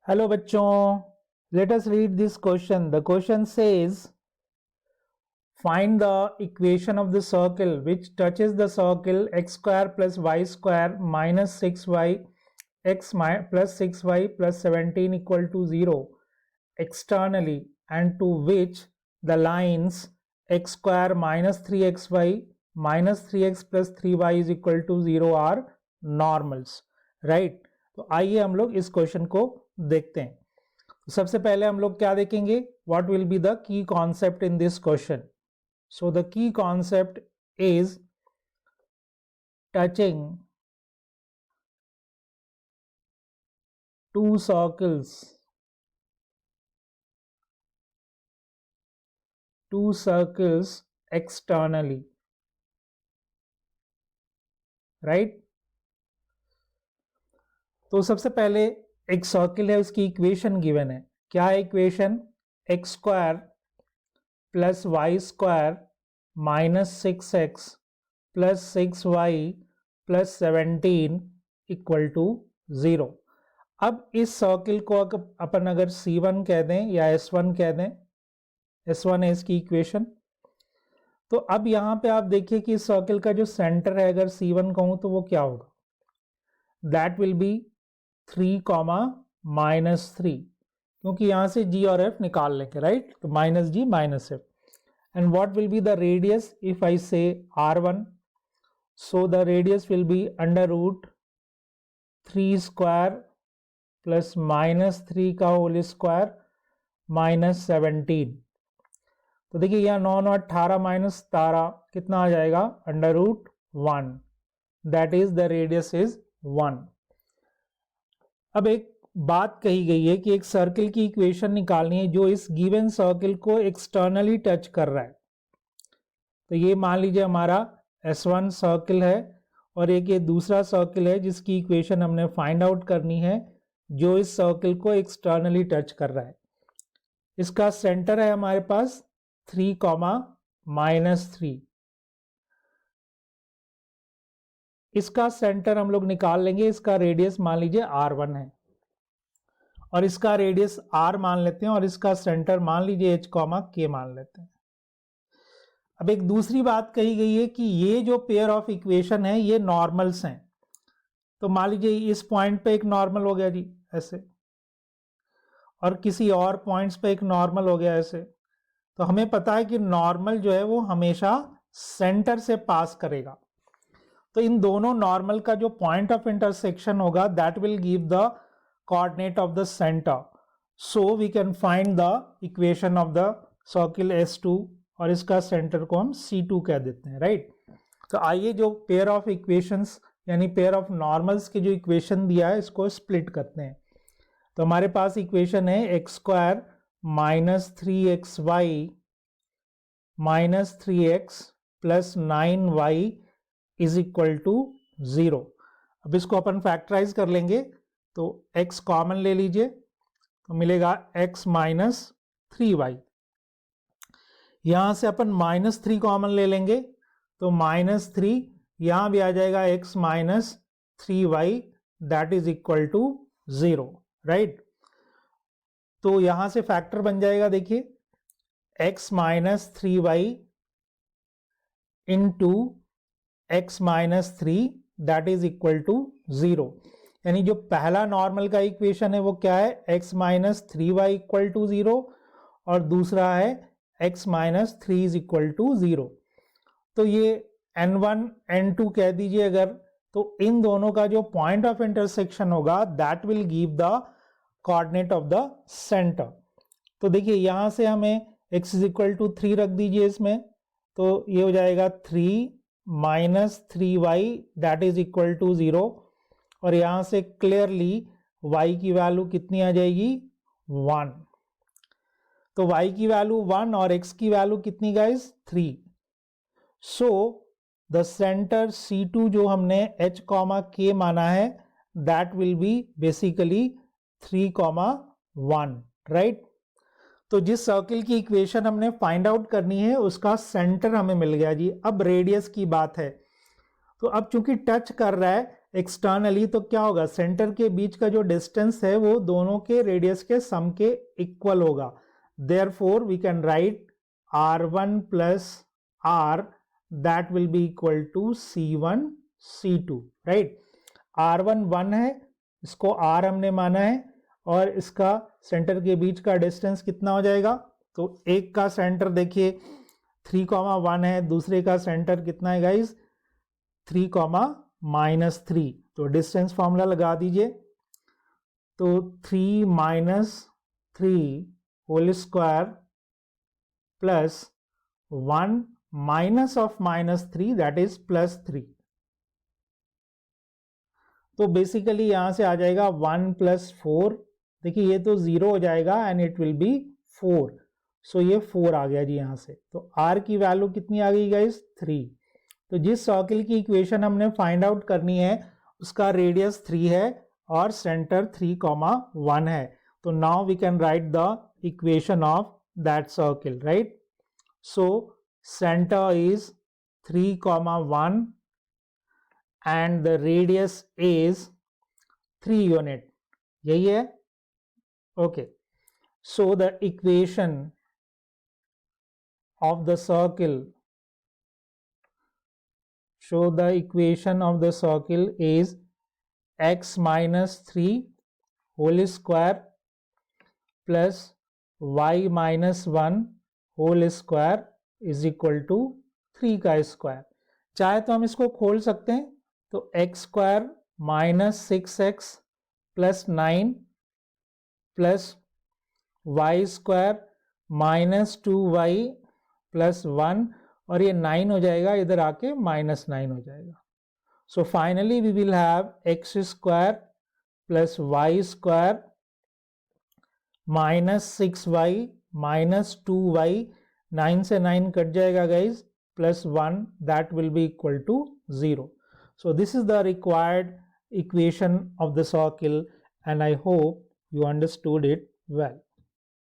Hello बच्चों, let us read this question. The question says, find the equation of the circle which touches the circle x square plus y square minus 6y x plus 6y plus 17 equal to 0 externally, and to which the lines x square minus 3xy minus 3x plus 3y is equal to 0 are normals. Right? तो आइए हम लोग इस question को देखते हैं. सबसे पहले हम लोग क्या देखेंगे, what will be the key concept in this question. So the key concept is touching to circles externally. Right? तो सबसे पहले एक सर्किल है, उसकी इक्वेशन गिवन है. क्या है equation? X square plus y square minus 6x plus 6y plus 17 equal to 0. अब इस सर्किल को अपन अगर C1 कह दें या S1 कह दें, S1 है इसकी इक्वेशन. तो अब यहाँ पे आप देखिए कि इस सर्किल का जो सेंटर है, अगर C1 कहूँ तो वो क्या होगा? दैट विल बी 3, -3, क्योंकि यहाँ से G और F निकाल लेंगे. राइट? तो -G -F. And what will be the radius if I say R1? So the radius will be under root 3 square plus -3 का होल स्क्वायर माइनस 17. तो देखिए यहाँ 9 9 18 माइनस 17 कितना आ जाएगा? Under root 1. That is the radius is 1. अब एक बात कही गई है कि एक सर्किल की इक्वेशन निकालनी है जो इस गिवन सर्किल को एक्सटर्नली टच कर रहा है. तो ये मान लीजिए हमारा S1 सर्किल है और एक ये दूसरा सर्किल है जिसकी इक्वेशन हमने फाइंड आउट करनी है जो इस सर्किल को एक्सटर्नली टच कर रहा है. इसका सेंटर है हमारे पास 3, -3. इसका सेंटर हम लोग निकाल लेंगे. इसका रेडियस मान लीजिए R1 है और इसका रेडियस R मान लेते हैं और इसका सेंटर मान लीजिए H, K मान लेते हैं. अब एक दूसरी बात कही गई है कि ये जो पेयर ऑफ इक्वेशन है ये नॉर्मल्स हैं. तो मान लीजिए इस पॉइंट पे एक नॉर्मल हो गया जी ऐसे, और किसी और पॉइंट्स पे एक नॉर्मल हो गया ऐसे. तो हमें पता है कि नॉर्मल जो है वो हमेशा सेंटर से पास करेगा. तो इन दोनों नॉर्मल का जो पॉइंट ऑफ इंटरसेक्शन होगा that will give the coordinate of the centre. So we can find the equation of the circle S2 और इसका सेंटर को हम C2 कह देते हैं. राइट? तो आइए जो पेयर ऑफ इक्वेशंस यानी पेयर ऑफ नॉर्मल्स की जो इक्वेशन दिया है इसको स्प्लिट करते हैं. तो हमारे पास इक्वेशन है x square minus 3xy minus 3x plus 9y is equal to 0. अब इसको अपन फैक्टराइज कर लेंगे. तो x कॉमन ले लीजिए तो मिलेगा x माइनस 3y. यहां से अपन -3 कॉमन ले लेंगे तो -3 यहां भी आ जाएगा x minus 3y that is equal to 0. Right? तो यहां से फैक्टर बन जाएगा. देखिए x minus 3y into x minus 3 that is equal to 0. यानी जो पहला नॉर्मल का इक्वेशन है वो क्या है? x minus 3y equal to 0 और दूसरा है x minus 3 is equal to 0. तो ये n1 n2 कह दीजिए अगर, तो इन दोनों का जो पॉइंट ऑफ इंटरसेक्शन होगा that will give the coordinate of the centre. तो देखिए यहां से हमें x इज इक्वल टू 3 रख दीजिए इसमें, तो ये हो जाएगा 3 minus 3y that is equal to 0. और यहां से क्लियरली y की वैल्यू कितनी आ जाएगी? 1. तो y की वैल्यू 1 और x की वैल्यू कितनी guys? 3. So the centre C2 जो हमने H, K माना है that will B basically 3, 1. Right? तो जिस सर्किल की इक्वेशन हमने फाइंड आउट करनी है उसका सेंटर हमें मिल गया जी. अब रेडियस की बात है. तो अब चूंकि टच कर रहा है एक्सटर्नली तो क्या होगा, सेंटर के बीच का जो डिस्टेंस है वो दोनों के रेडियस के सम के इक्वल होगा. Therefore we can write r1 plus r that will be equal to c1 c2, right. r1 1 है, इसको r हमने माना है, और इसका सेंटर के बीच का डिस्टेंस कितना हो जाएगा, तो एक का सेंटर देखिए 3,1 है, दूसरे का सेंटर कितना है गाइज 3,-3. तो डिस्टेंस फॉर्मूला लगा दीजिए. तो 3 minus 3 whole square plus 1 minus of -3 that is +3. तो बेसिकली यहां से आ जाएगा 1 + 4. देखिए ये तो 0 हो जाएगा एंड इट विल बी 4. सो ये 4 आ गया जी यहाँ से. तो r की वैल्यू कितनी आ गई गाइस 3. तो जिस सर्किल की इक्वेशन हमने फाइंड आउट करनी है उसका रेडियस 3 है और सेंटर 3,1 है. तो now we can write the equation of that circle, right. So centre is 3,1 and the radius is 3 unit. यही है. Okay. So the equation of the circle, is x minus 3 whole square plus y minus 1 whole square is equal to 3 का square. चाहे तो हम इसको खोल सकते हैं. तो x square minus 6x plus 9 plus y square minus 2y plus 1, और ये 9 हो जाएगा, इधर आके -9 हो जाएगा. So finally we will have x square plus y square minus 6y minus 2y, 9 से 9 कट जाएगा guys, plus 1 that will be equal to 0. So this is the required equation of the circle, and I hope you understood it well.